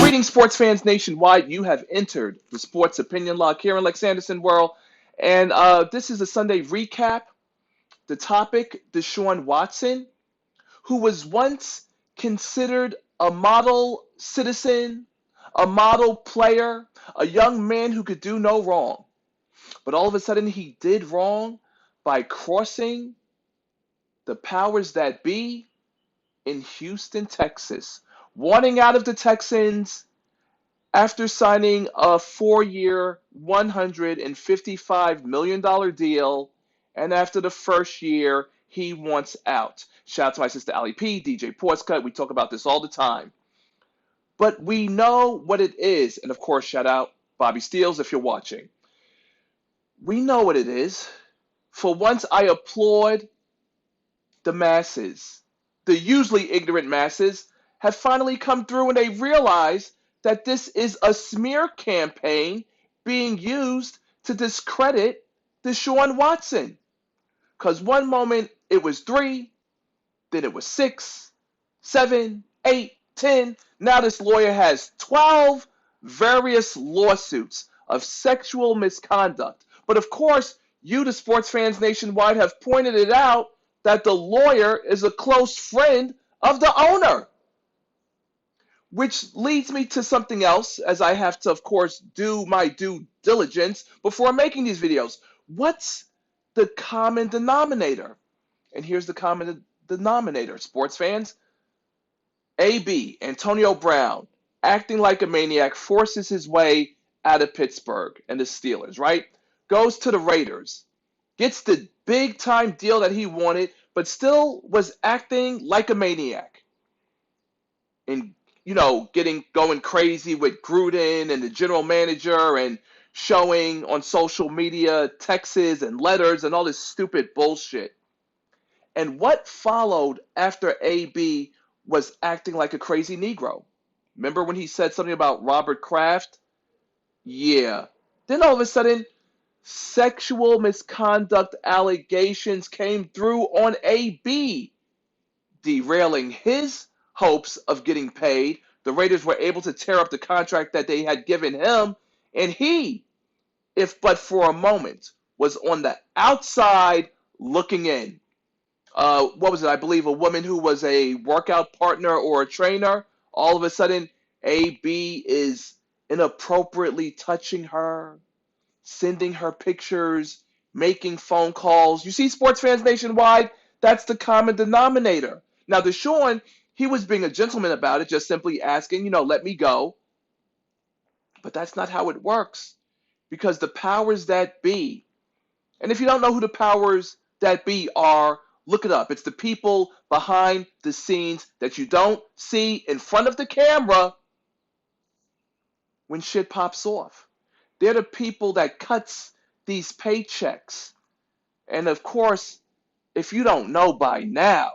Greetings, sports fans nationwide. You have entered the Sports Opinion Log here in LexAnderson world. And this is a Sunday recap. The topic, Deshaun Watson, who was once considered a model citizen, a model player, a young man who could do no wrong. But all of a sudden he did wrong by crossing the powers that be in Houston, Texas, wanting out of the Texans after signing a 4-year, $155 million deal, and after the first year, he wants out. Shout out to my sister Ali P, DJ Portscut. We talk about this all the time. But we know what it is. And of course, shout out Bobby Steels if you're watching. We know what it is. For once, I applaud the masses. The usually ignorant masses have finally come through and they realize that this is a smear campaign being used to discredit Deshaun Watson. Because one moment it was 3, then it was 6, 7, 8, 10. Now this lawyer has 12 various lawsuits of sexual misconduct. But of course, you, the sports fans nationwide, have pointed it out that the lawyer is a close friend of the owner. Which leads me to something else, as I have to, of course, do my due diligence before making these videos. What's the common denominator? And here's the common denominator, sports fans. AB, Antonio Brown, acting like a maniac, forces his way out of Pittsburgh and the Steelers, right? Goes to the Raiders, gets the big-time deal that he wanted, but still was acting like a maniac. And going crazy with Gruden and the general manager and showing on social media texts and letters and all this stupid bullshit. And what followed after AB was acting like a crazy Negro? Remember when he said something about Robert Kraft? Yeah. Then all of a sudden, sexual misconduct allegations came through on AB, derailing his hopes of getting paid. The Raiders were able to tear up the contract that they had given him, and he, if but for a moment, was on the outside looking in. What was it? I believe a woman who was a workout partner or a trainer. All of a sudden, AB is inappropriately touching her, sending her pictures, making phone calls. You see, sports fans nationwide, that's the common denominator. Now, Deshaun, he was being a gentleman about it, just simply asking, let me go. But that's not how it works. Because the powers that be, and if you don't know who the powers that be are, look it up. It's the people behind the scenes that you don't see in front of the camera when shit pops off. They're the people that cuts these paychecks. And of course, if you don't know by now,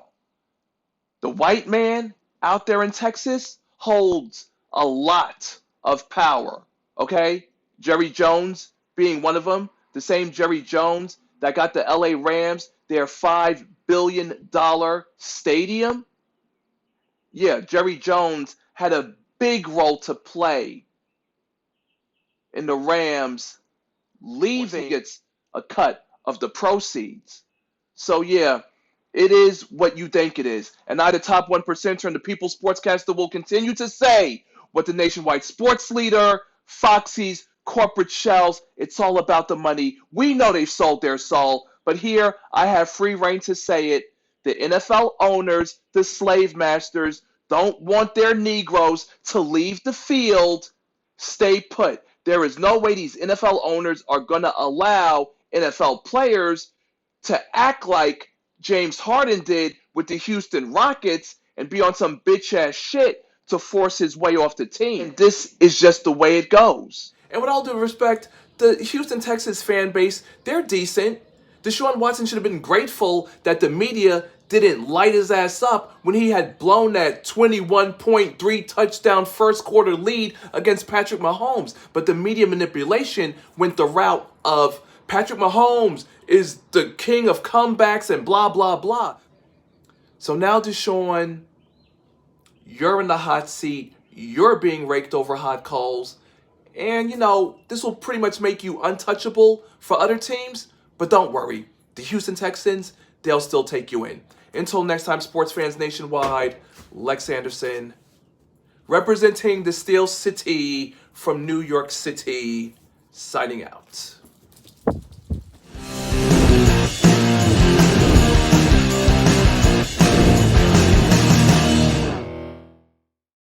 the white man out there in Texas holds a lot of power, okay? Jerry Jones being one of them, the same Jerry Jones that got the LA Rams their $5 billion stadium. Yeah, Jerry Jones had a big role to play in the Rams leaving. He gets a cut of the proceeds. So yeah, it is what you think it is. And I, the top 1%er and the People's Sportscaster, will continue to say what the nationwide sports leader, Foxy's corporate shells, it's all about the money. We know they've sold their soul, but here I have free reign to say it. The NFL owners, the slave masters, don't want their Negroes to leave the field. Stay put. There is no way these NFL owners are going to allow NFL players to act like James Harden did with the Houston Rockets and be on some bitch-ass shit to force his way off the team. And this is just the way it goes. And with all due respect, the Houston Texans fan base, they're decent. Deshaun Watson should have been grateful that the media didn't light his ass up when he had blown that 21.3 touchdown first quarter lead against Patrick Mahomes. But the media manipulation went the route of Patrick Mahomes is the king of comebacks and blah, blah, blah. So now, Deshaun, you're in the hot seat. You're being raked over hot coals. And, this will pretty much make you untouchable for other teams. But don't worry. The Houston Texans, they'll still take you in. Until next time, sports fans nationwide, LexAnderson, representing the Steel City from New York City, signing out.